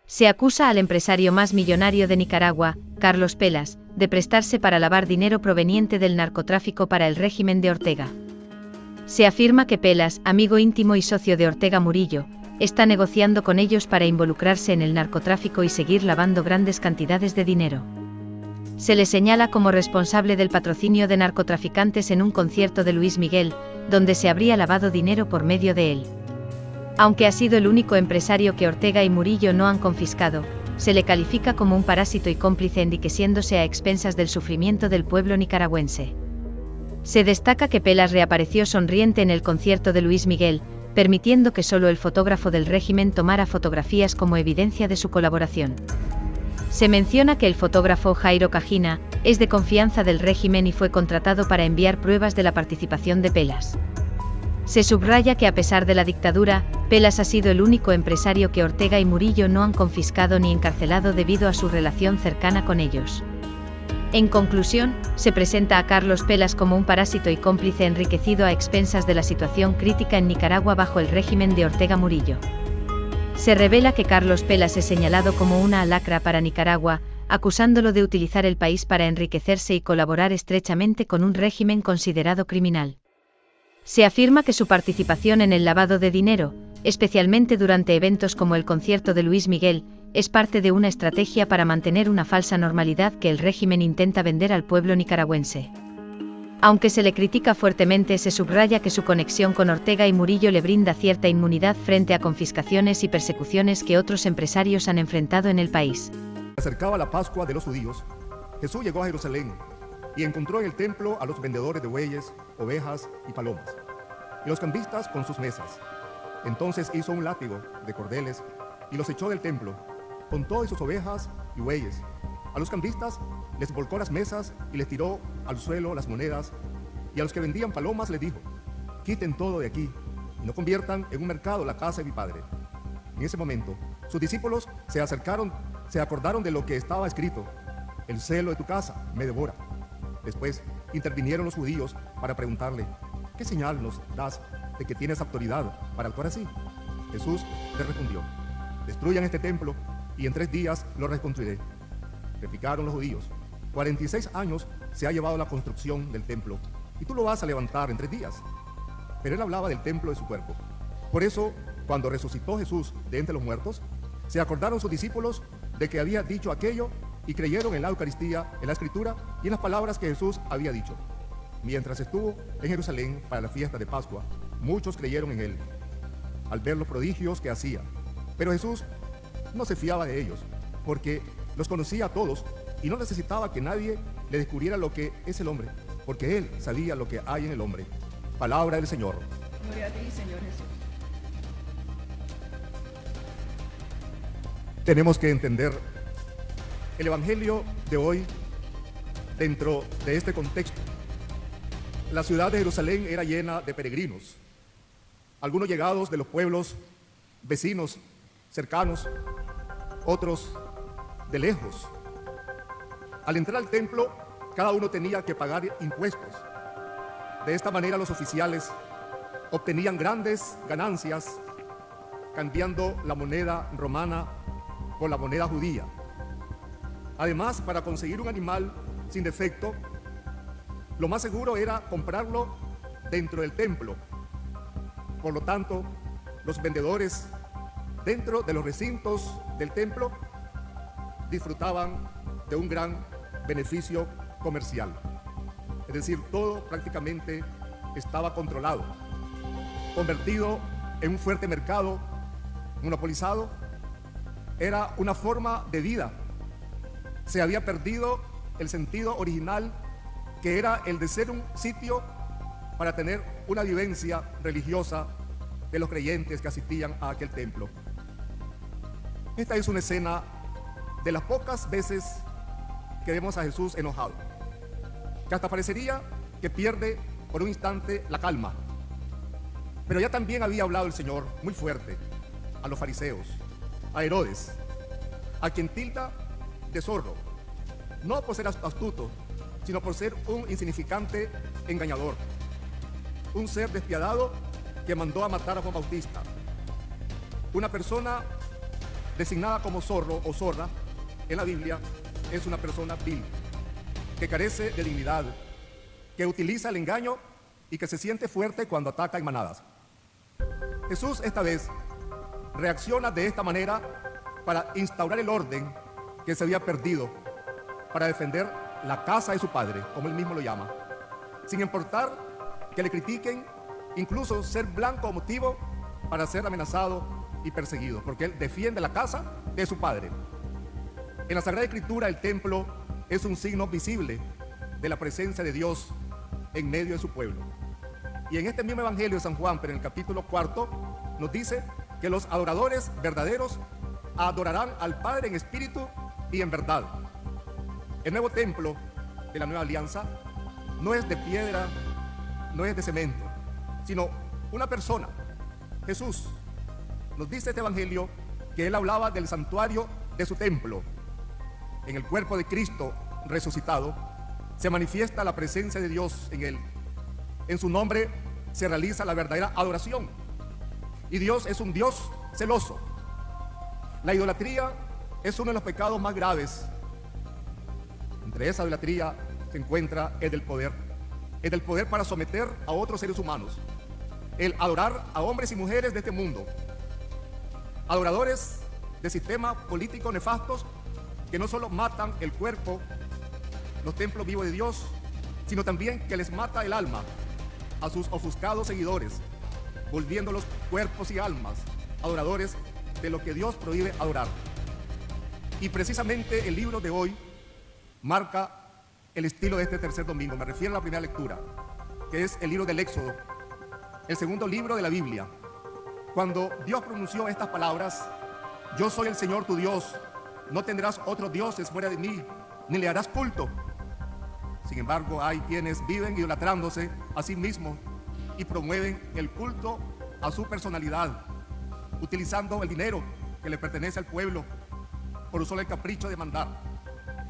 Se acusa al empresario más millonario de Nicaragua, Carlos Pelas, de prestarse para lavar dinero proveniente del narcotráfico para el régimen de Ortega. Se afirma que Pelas, amigo íntimo y socio de Ortega Murillo, está negociando con ellos para involucrarse en el narcotráfico y seguir lavando grandes cantidades de dinero. Se le señala como responsable del patrocinio de narcotraficantes en un concierto de Luis Miguel, donde se habría lavado dinero por medio de él. Aunque ha sido el único empresario que Ortega y Murillo no han confiscado, se le califica como un parásito y cómplice enriqueciéndose a expensas del sufrimiento del pueblo nicaragüense. Se destaca que Pelas reapareció sonriente en el concierto de Luis Miguel, permitiendo que solo el fotógrafo del régimen tomara fotografías como evidencia de su colaboración. Se menciona que el fotógrafo Jairo Cajina es de confianza del régimen y fue contratado para enviar pruebas de la participación de Pelas. Se subraya que a pesar de la dictadura, Pelas ha sido el único empresario que Ortega y Murillo no han confiscado ni encarcelado debido a su relación cercana con ellos. En conclusión, se presenta a Carlos Pelas como un parásito y cómplice enriquecido a expensas de la situación crítica en Nicaragua bajo el régimen de Ortega Murillo. Se revela que Carlos Pelas es señalado como una lacra para Nicaragua, acusándolo de utilizar el país para enriquecerse y colaborar estrechamente con un régimen considerado criminal. Se afirma que su participación en el lavado de dinero, especialmente durante eventos como el concierto de Luis Miguel, es parte de una estrategia para mantener una falsa normalidad que el régimen intenta vender al pueblo nicaragüense. Aunque se le critica fuertemente, se subraya que su conexión con Ortega y Murillo le brinda cierta inmunidad frente a confiscaciones y persecuciones que otros empresarios han enfrentado en el país. Acercaba la Pascua de los judíos. Jesús llegó a Jerusalén y encontró en el templo a los vendedores de bueyes, ovejas y palomas, y los cambistas con sus mesas. Entonces hizo un látigo de cordeles y los echó del templo, con todas sus ovejas y bueyes. A los cambistas les volcó las mesas y les tiró al suelo las monedas, y a los que vendían palomas les dijo: quiten todo de aquí y no conviertan en un mercado la casa de mi padre. En ese momento, sus discípulos se acordaron de lo que estaba escrito: el celo de tu casa me devora. Después intervinieron los judíos para preguntarle: ¿qué señal nos das de que tienes autoridad para actuar así? Jesús les respondió: destruyan este templo y en 3 días lo reconstruiré. Replicaron los judíos: 46 años se ha llevado la construcción del templo y tú lo vas a levantar en 3 días. Pero él hablaba del templo de su cuerpo. Por eso, cuando resucitó Jesús de entre los muertos, se acordaron sus discípulos de que había dicho aquello y creyeron en la Eucaristía, en la Escritura y en las palabras que Jesús había dicho. Mientras estuvo en Jerusalén para la fiesta de Pascua, muchos creyeron en él, al ver los prodigios que hacía. Pero Jesús no se fiaba de ellos, porque los conocía a todos y no necesitaba que nadie le descubriera lo que es el hombre, porque él sabía lo que hay en el hombre. Palabra del Señor. Gloria a ti, Señor Jesús. Tenemos que entender el Evangelio de hoy dentro de este contexto. La ciudad de Jerusalén era llena de peregrinos, algunos llegados de los pueblos vecinos, cercanos, otros de lejos. Al entrar al templo, cada uno tenía que pagar impuestos. De esta manera los oficiales obtenían grandes ganancias cambiando la moneda romana por la moneda judía. Además, para conseguir un animal sin defecto, lo más seguro era comprarlo dentro del templo. Por lo tanto, los vendedores dentro de los recintos del templo disfrutaban de un gran beneficio comercial. Es decir, todo prácticamente estaba controlado, convertido en un fuerte mercado monopolizado. Era una forma de vida. Se había perdido el sentido original, que era el de ser un sitio para tener una vivencia religiosa de los creyentes que asistían a aquel templo. Esta es una escena de las pocas veces que vemos a Jesús enojado, que hasta parecería que pierde por un instante la calma. Pero ya también había hablado el Señor muy fuerte a los fariseos, a Herodes, a quien tilda de zorro, no por ser astuto, sino por ser un insignificante engañador, un ser despiadado que mandó a matar a Juan Bautista, una persona designada como zorro o zorra en la Biblia, es una persona vil, que carece de dignidad, que utiliza el engaño y que se siente fuerte cuando ataca en manadas. Jesús esta vez reacciona de esta manera para instaurar el orden que se había perdido, para defender la casa de su padre, como él mismo lo llama, sin importar que le critiquen, incluso ser blanco o motivo para ser amenazado y perseguido, porque él defiende la casa de su padre. En la Sagrada Escritura, el templo es un signo visible de la presencia de Dios en medio de su pueblo. Y en este mismo Evangelio de San Juan, pero en el capítulo 4, nos dice que los adoradores verdaderos adorarán al Padre en espíritu y en verdad. El nuevo templo de la nueva alianza no es de piedra, no es de cemento, sino una persona, Jesús. Nos dice este Evangelio que él hablaba del santuario de su templo. En el cuerpo de Cristo resucitado se manifiesta la presencia de Dios en él. En su nombre se realiza la verdadera adoración. Y Dios es un Dios celoso. La idolatría es uno de los pecados más graves. Entre esa idolatría se encuentra el del poder. El del poder para someter a otros seres humanos. El adorar a hombres y mujeres de este mundo. Adoradores de sistemas políticos nefastos que no solo matan el cuerpo, los templos vivos de Dios, sino también que les mata el alma a sus ofuscados seguidores, volviéndolos cuerpos y almas adoradores de lo que Dios prohíbe adorar. Y precisamente el libro de hoy marca el estilo de este tercer domingo. Me refiero a la primera lectura, que es el libro del Éxodo, el segundo libro de la Biblia. Cuando Dios pronunció estas palabras: yo soy el Señor tu Dios, no tendrás otros dioses fuera de mí, ni le harás culto. Sin embargo, hay quienes viven idolatrándose a sí mismos y promueven el culto a su personalidad, utilizando el dinero que le pertenece al pueblo por solo el capricho de mandar,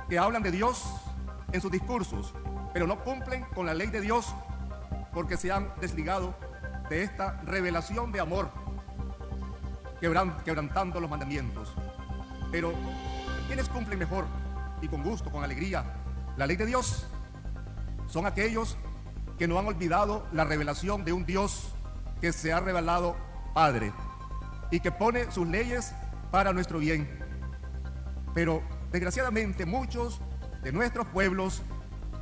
que hablan de Dios en sus discursos, pero no cumplen con la ley de Dios porque se han desligado de esta revelación de amor, quebrantando los mandamientos. Pero ¿quiénes cumplen mejor y con gusto, con alegría, la ley de Dios? Son aquellos que no han olvidado la revelación de un Dios que se ha revelado Padre y que pone sus leyes para nuestro bien. Pero desgraciadamente muchos de nuestros pueblos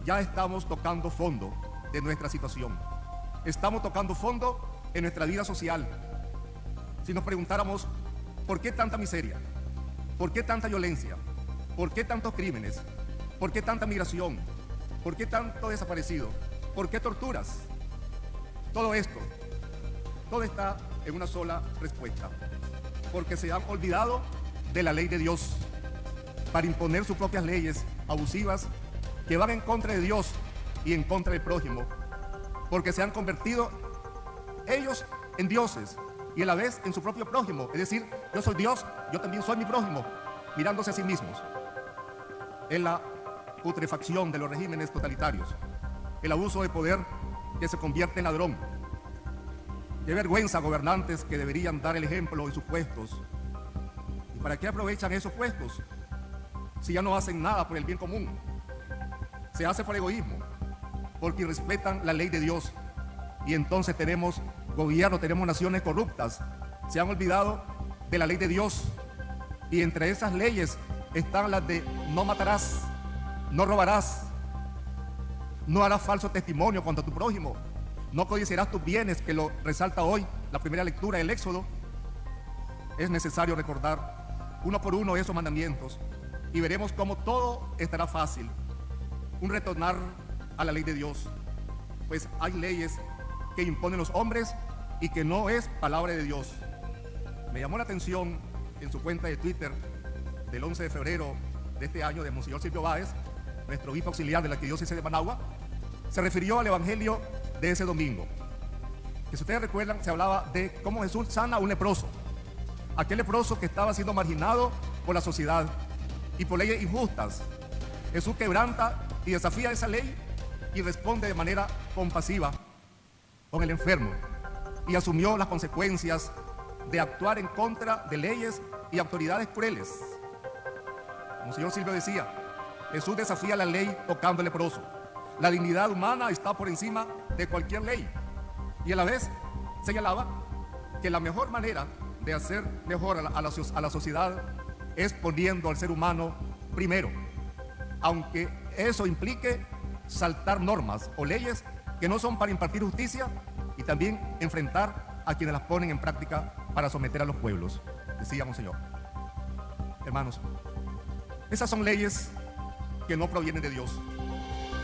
ya estamos tocando fondo de nuestra situación. Estamos tocando fondo en nuestra vida social. Si nos preguntáramos, ¿por qué tanta miseria? ¿Por qué tanta violencia? ¿Por qué tantos crímenes? ¿Por qué tanta migración? ¿Por qué tanto desaparecido? ¿Por qué torturas? Todo esto, todo está en una sola respuesta: porque se han olvidado de la ley de Dios para imponer sus propias leyes abusivas que van en contra de Dios y en contra del prójimo, porque se han convertido ellos en dioses y a la vez en su propio prójimo. Es decir, yo soy Dios, yo también soy mi prójimo, mirándose a sí mismos. Es la putrefacción de los regímenes totalitarios, el abuso de poder que se convierte en ladrón. Qué vergüenza, gobernantes que deberían dar el ejemplo en sus puestos. ¿Y para qué aprovechan esos puestos si ya no hacen nada por el bien común? Se hace por egoísmo, porque respetan la ley de Dios. Y entonces tenemos gobierno, tenemos naciones corruptas. Se han olvidado de la ley de Dios. Y entre esas leyes están las de no matarás, no robarás, no harás falso testimonio contra tu prójimo, no codiciarás tus bienes, que lo resalta hoy la primera lectura del Éxodo. Es necesario recordar uno por uno esos mandamientos y veremos cómo todo estará fácil. Un retornar a la ley de Dios, pues hay leyes que imponen los hombres y que no es palabra de Dios. Me llamó la atención en su cuenta de Twitter del 11 de febrero de este año de Monseñor Silvio Báez, nuestro obispo auxiliar de la Arquidiócesis de Managua. Se refirió al evangelio de ese domingo, que si ustedes recuerdan, se hablaba de cómo Jesús sana a un leproso, aquel leproso que estaba siendo marginado por la sociedad y por leyes injustas. Jesús quebranta y desafía esa ley y responde de manera compasiva con el enfermo, y asumió las consecuencias de actuar en contra de leyes y autoridades crueles. Monseñor Silvio decía, Jesús desafía la ley tocando al leproso. La dignidad humana está por encima de cualquier ley. Y a la vez señalaba que la mejor manera de hacer mejor a la sociedad es poniendo al ser humano primero, aunque eso implique saltar normas o leyes que no son para impartir justicia y también enfrentar a quienes las ponen en práctica para someter a los pueblos, decía Monseñor. Hermanos, esas son leyes que no provienen de Dios.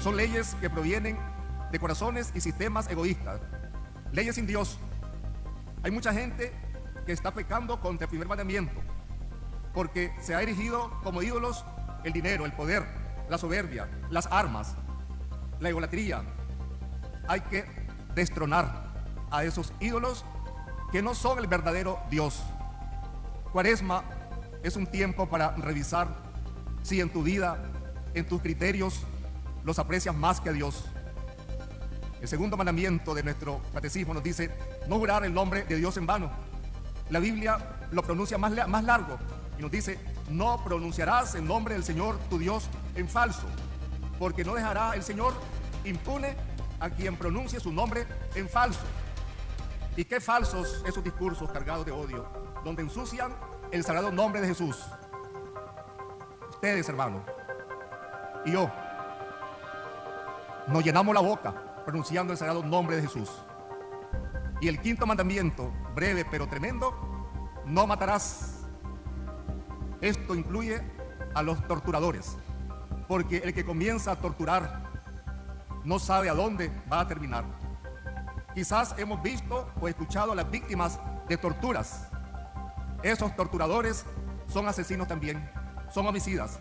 Son leyes que provienen de corazones y sistemas egoístas. Leyes sin Dios. Hay mucha gente que está pecando contra el primer mandamiento porque se ha erigido como ídolos el dinero, el poder, la soberbia, las armas, la idolatría. Hay que destronar a esos ídolos que no son el verdadero Dios. Cuaresma es un tiempo para revisar si en tu vida, en tus criterios, los aprecias más que a Dios. El segundo mandamiento de nuestro catecismo nos dice no jurar el nombre de Dios en vano. La Biblia lo pronuncia más largo y nos dice no pronunciarás el nombre del Señor tu Dios en falso, porque no dejará el Señor impune a quien pronuncie su nombre en falso. Y qué falsos esos discursos cargados de odio, donde ensucian el sagrado nombre de Jesús. Ustedes, hermanos, y yo, nos llenamos la boca pronunciando el sagrado nombre de Jesús. Y el quinto mandamiento, breve pero tremendo, no matarás. Esto incluye a los torturadores, porque el que comienza a torturar no sabe a dónde va a terminar. Quizás hemos visto o escuchado a las víctimas de torturas. Esos torturadores son asesinos también, son homicidas,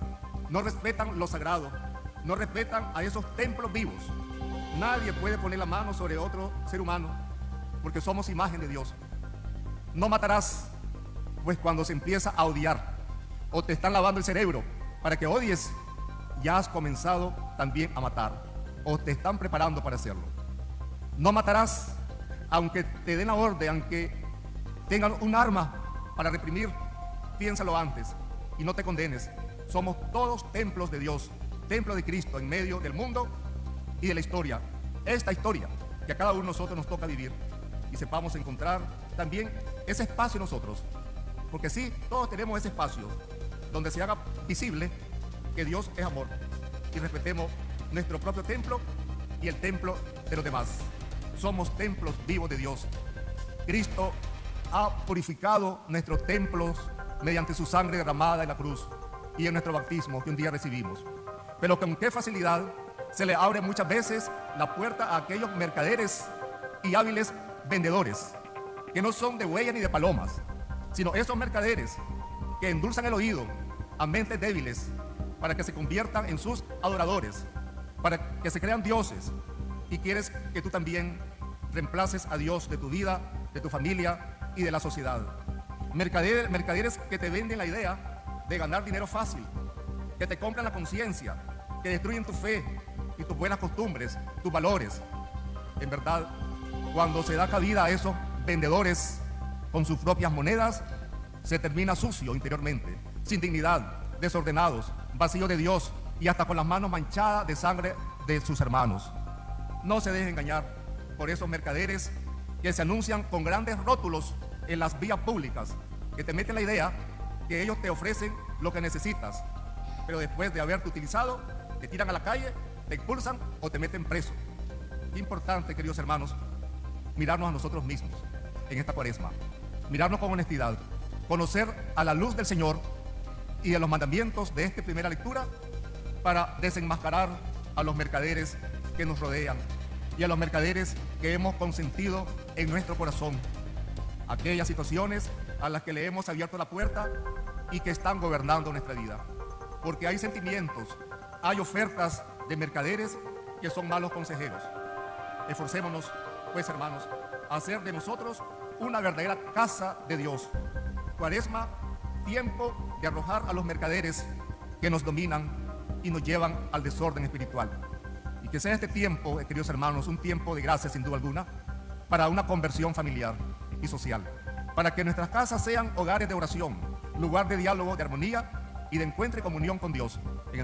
no respetan lo sagrado, no respetan a esos templos vivos. Nadie puede poner la mano sobre otro ser humano porque somos imagen de Dios. No matarás, pues cuando se empieza a odiar o te están lavando el cerebro para que odies, ya has comenzado también a matar o te están preparando para hacerlo. No matarás, aunque te den la orden, aunque tengan un arma para reprimir, piénsalo antes y no te condenes. Somos todos templos de Dios, templo de Cristo en medio del mundo y de la historia. Esta historia que a cada uno de nosotros nos toca vivir y sepamos encontrar también ese espacio en nosotros. Porque sí, todos tenemos ese espacio donde se haga visible que Dios es amor y respetemos nuestro propio templo y el templo de los demás. Somos templos vivos de Dios. Cristo ha purificado nuestros templos mediante su sangre derramada en la cruz y en nuestro bautismo que un día recibimos. Pero con qué facilidad se le abre muchas veces la puerta a aquellos mercaderes y hábiles vendedores que no son de huellas ni de palomas, sino esos mercaderes que endulzan el oído a mentes débiles para que se conviertan en sus adoradores, para que se crean dioses, y quieres que tú también reemplaces a Dios de tu vida, de tu familia y de la sociedad. Mercaderes que te venden la idea de ganar dinero fácil, que te compran la conciencia, que destruyen tu fe y tus buenas costumbres, tus valores. En verdad, cuando se da cabida a esos vendedores con sus propias monedas, se termina sucio interiormente, sin dignidad, desordenados, vacío de Dios y hasta con las manos manchadas de sangre de sus hermanos. No se dejen engañar por esos mercaderes que se anuncian con grandes rótulos en las vías públicas, que te meten la idea que ellos te ofrecen lo que necesitas, pero después de haberte utilizado, te tiran a la calle, te expulsan o te meten preso. Qué importante, queridos hermanos, mirarnos a nosotros mismos en esta Cuaresma, mirarnos con honestidad, conocer a la luz del Señor y de los mandamientos de esta primera lectura para desenmascarar a los mercaderes que nos rodean y a los mercaderes que hemos consentido en nuestro corazón, aquellas situaciones a las que le hemos abierto la puerta y que están gobernando nuestra vida, porque hay sentimientos, hay ofertas de mercaderes que son malos consejeros. Esforcémonos, pues, hermanos, a hacer de nosotros una verdadera casa de Dios. Cuaresma, tiempo de arrojar a los mercaderes que nos dominan y nos llevan al desorden espiritual. Y que sea este tiempo, queridos hermanos, un tiempo de gracia sin duda alguna, para una conversión familiar y social, para que nuestras casas sean hogares de oración, lugar de diálogo, de armonía y de encuentro y comunión con Dios.